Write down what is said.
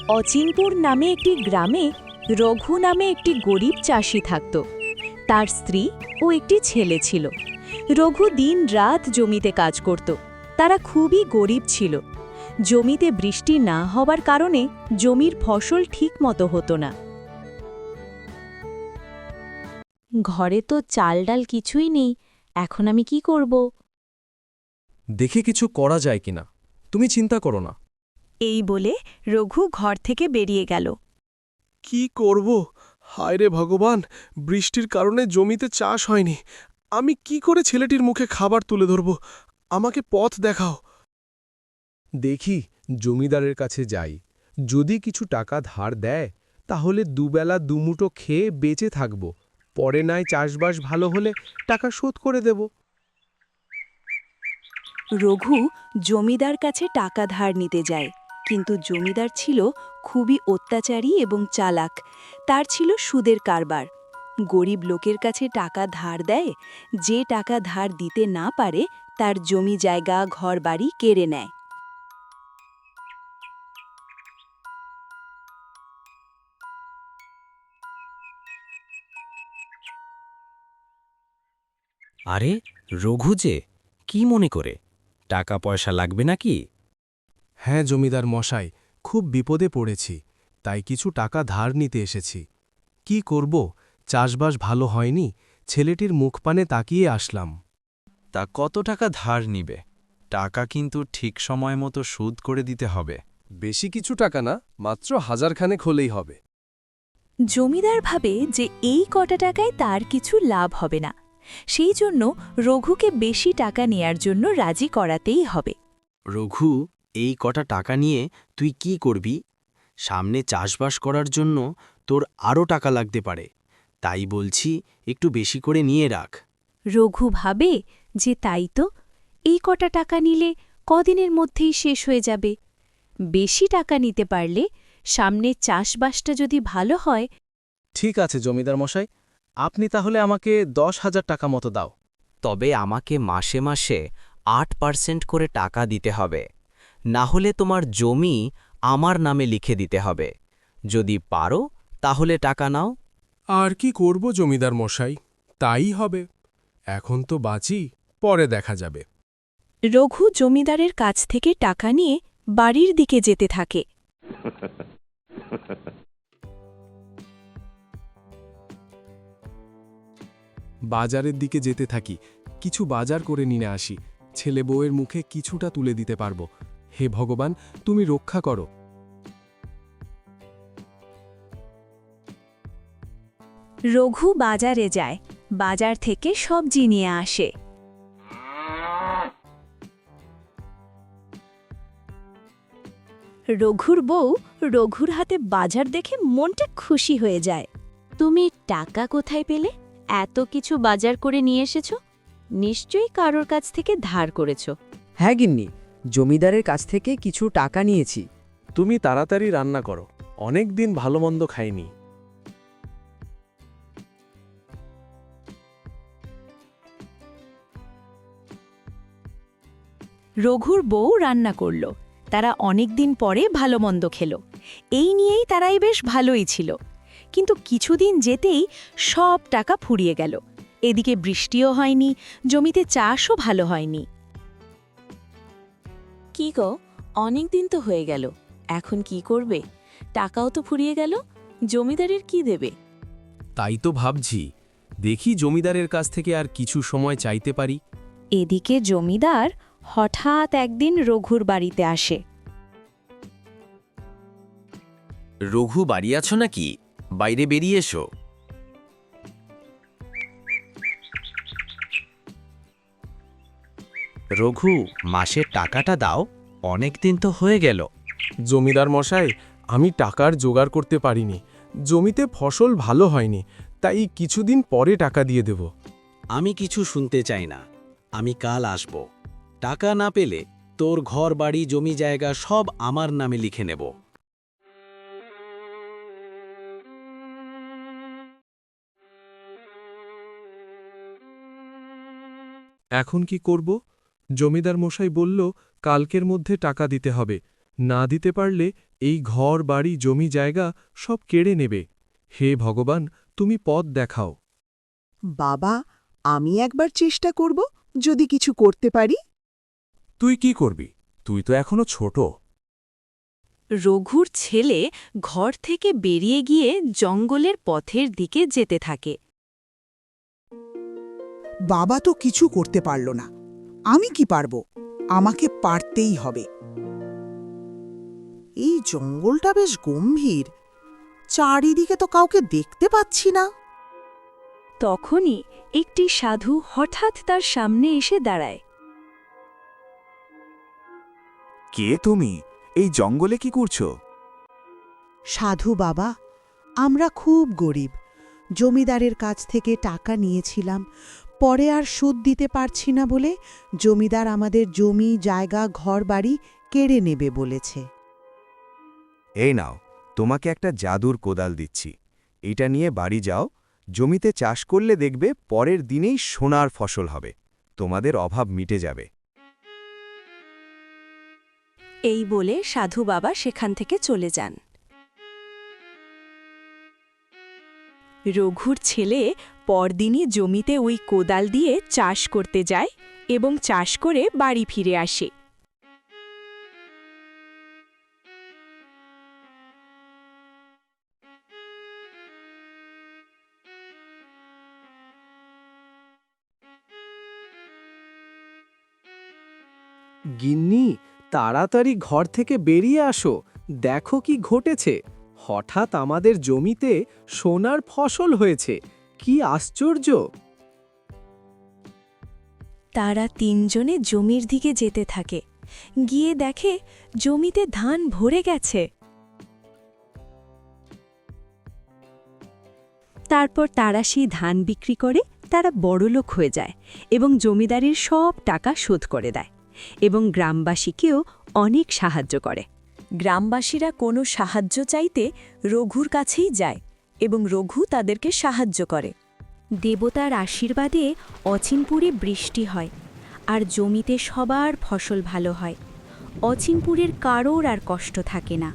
অচিনপুর নামে একটি গ্রামে রঘু নামে একটি গরিব চাষি থাকত। তার স্ত্রী ও একটি ছেলে ছিল। রঘু দিন-রাত জমিতে কাজ করত। তারা খুবই গরিব ছিল। জমিতে বৃষ্টি না হওয়ার কারণে জমির ফসল ঠিকমতো হতো না। ঘরে তো চাল ডাল কিছুই নেই, এখন আমি কি করব? দেখে কিছু করা যায় কিনা, তুমি চিন্তা করো না। এই বলে রঘু ঘর থেকে বেরিয়ে গেল। কি করব? হায় রে ভগবান, বৃষ্টির কারণে জমিতে চাষ হয়নি। আমি কি করে ছেলেটির মুখে খাবার তুলে ধরব? আমাকে পথ দেখাও। দেখি জমিদারের কাছে যাই, যদি কিছু টাকা ধার দেয় তাহলে দুবেলা দুমুঠো খেয়ে বেঁচে থাকব, পরে নয় চাষবাস ভালো হলে টাকা শোধ করে দেব। রঘু জমিদার কাছে টাকা ধার নিতে যায়, কিন্তু জমিদার ছিল খুবই অত্যাচারী এবং চালাক। তার ছিল সুদের কারবার। গরিব লোকের কাছে টাকা ধার দেয়, যে টাকা ধার দিতে না পারে তার জমি জায়গা ঘরবাড়ি কেড়ে নেয়। আরে রঘু যে, কি মনে করে? টাকা পয়সা লাগবে নাকি? হ্যাঁ জমিদার মশাই, খুব বিপদে পড়েছি, তাই কিছু টাকা ধার নিতে এসেছি। কি করব, চাষবাস ভালো হয়নি, ছেলেটির মুখপানে তাকিয়ে আসলাম। তা কত টাকা ধার নিবে? টাকা কিন্তু ঠিক সময় মতো শোধ করে দিতে হবে। বেশি কিছু টাকা না, মাত্র 1000 খানেক হলেই হবে। জমিদার ভাবে যে এই কটা টাকায় তার কিছু লাভ হবে না, সেই জন্য রঘুকে বেশি টাকা নেয়ার জন্য রাজি করাতেই হবে। রঘু, এই কটা টাকা নিয়ে তুই কি করবি? সামনে চাষবাস করার জন্য তোর আরও টাকা লাগতে পারে, তাই বলছি একটু বেশি করে নিয়ে রাখ। রঘু ভাবে যে তাই তো, এই কটা টাকা নিলে কদিনের মধ্যেই শেষ হয়ে যাবে। বেশি টাকা নিতে পারলে সামনে চাষবাসটা যদি ভালো হয়। ঠিক আছে জমিদার মশাই, আপনি তাহলে আমাকে 10,000 টাকা মতো দাও। তবে আমাকে মাসে মাসে 8% করে টাকা দিতে হবে, না হলে তোমার জমি আমার নামে লিখে দিতে হবে। যদি পারো তাহলে টাকা নাও। আর কি করব জমিদার মশাই, তাই হবে। এখন তো বাঁচি, পরে দেখা যাবে। রঘু জমিদারের কাছ থেকে টাকা নিয়ে বাড়ির দিকে যেতে থাকে। বাজারের দিকে যেতে থাকি, কিছু বাজার করে নিয়ে আসি, ছেলে বউয়ের মুখে কিছুটা তুলে দিতে পারবো। হে ভগবান, তুমি রক্ষা করো। রঘু বাজারে যায়, বাজার থেকে সবজি নিয়ে আসে। রঘুর বউ রঘুর হাতে বাজার দেখে মনটা খুশি হয়ে যায়। তুমি টাকা কোথায় পেলে? এত কিছু বাজার করে নিয়ে এসেছো? নিশ্চয়ই কারোর কাছ থেকে ধার করেছো। হ্যাঁ গিন্নি, জমিদারের কাছ থেকে কিছু টাকা নিয়েছি। তুমি তাড়াতাড়ি রান্না করো, অনেক দিন ভালো মন্দ খাইনি। রঘুর বউ রান্না করল। তারা অনেক দিন পরে ভালো মন্দ খেল। এই নিয়েই তারাই বেশ ভালোই ছিল। কিন্তু কিছুদিন যেতেই সব টাকা ফুরিয়ে গেল। এদিকে বৃষ্টিও হয়নি, জমিতে চাষও ভালো হয়নি। কি গো, অনেক দিন তো হয়ে গেল, এখন কি করবে? টাকাও তো ফুরিয়ে গেল, জমিদারের কি দেবে? তাই তো ভাবছি, দেখি জমিদারের কাছ থেকে আর কিছু সময় চাইতে পারি। এদিকে জমিদার হঠাৎ একদিন রঘুর বাড়িতে আসে। রঘু বাড়ি আছো নাকি? বাইরে বেরিয়ে এসো। রঘু, মাসের টাকাটা দাও, অনেক দিন তো হয়ে গেল। জমিদার মশাই, আমি টাকার জোগাড় করতে পারিনি। জমিতে ফসল ভালো হয়নি, তাই কিছুদিন পরে টাকা দিয়ে দেব। আমি কিছু শুনতে চাই না, আমি কাল আসব। টাকা না পেলে তোর ঘর বাড়ি জমি জায়গা সব আমার নামে লিখে নেব। এখন কি করব? জমিদার মশাই বলল কালকের মধ্যে টাকা দিতে হবে। না দিতে পারলে এই ঘর বাড়ি জমি জায়গা সব কেড়ে নেবে। হে ভগবান, তুমি পথ দেখাও। বাবা, আমি একবার চেষ্টা করব, যদি কিছু করতে পারি। তুই কি করবি? তুই তো এখনো ছোট। রঘুর ছেলে ঘর থেকে বেরিয়ে গিয়ে জঙ্গলের পথের দিকে যেতে থাকে। বাবা তো কিছু করতে পারল না, আমি কি পারব? আমাকে পারতেই হবে। এই জঙ্গলটা বেশ গম্ভীর, চারিদিকে তো কাউকে দেখতে পাচ্ছি না। তখনই একটি সাধু হঠাৎ তার সামনে এসে দাঁড়ায়। কে তুমি? এই জঙ্গলে কি করছো? সাধু বাবা, আমরা খুব গরিব। জমিদারের কাছ থেকে টাকা নিয়েছিলাম, পরে আর সুদ দিতে পারছি না বলে জমিদার আমাদের জমি জায়গা ঘরবাড়ি কেড়ে নেবে বলেছে। এই নাও, তোমাকে একটা জাদুর কোদাল দিচ্ছি। এটা নিয়ে বাড়ি যাও, জমিতে চাষ করলে দেখবে পরের দিনেই সোনার ফসল হবে, তোমাদের অভাব মিটে যাবে। এই বলে সাধু বাবা সেখান থেকে চলে যান। রঘুর ছেলে পরদিনই জমিতে ওই কোদাল দিয়ে চাষ করতে যায় এবং চাষ করে বাড়ি ফিরে আসে। গিন্নি, তাড়াতাড়ি ঘর থেকে বেরিয়ে আসো, দেখো কি ঘটেছে। হঠাৎ আমাদের জমিতে সোনার ফসল হয়েছে, কি আশ্চর্য! তারা তিনজনে জমির দিকে যেতে থাকে, গিয়ে দেখে জমিতে ধান ভরে গেছে। তারপর তারা সেই ধান বিক্রি করে তারা বড়লোক হয়ে যায় এবং জমিদারের সব টাকা শোধ করে দেয় এবং গ্রামবাসীকেও অনেক সাহায্য করে। গ্রামবাসীরা কোনো সাহায্য চাইতে রঘুর কাছেই যায় এবং রঘু তাদেরকে সাহায্য করে। দেবতার আশীর্বাদে অচিনপুরে বৃষ্টি হয় আর জমিতে সবার ফসল ভালো হয়। অচিনপুরের কারোর আর কষ্ট থাকে না।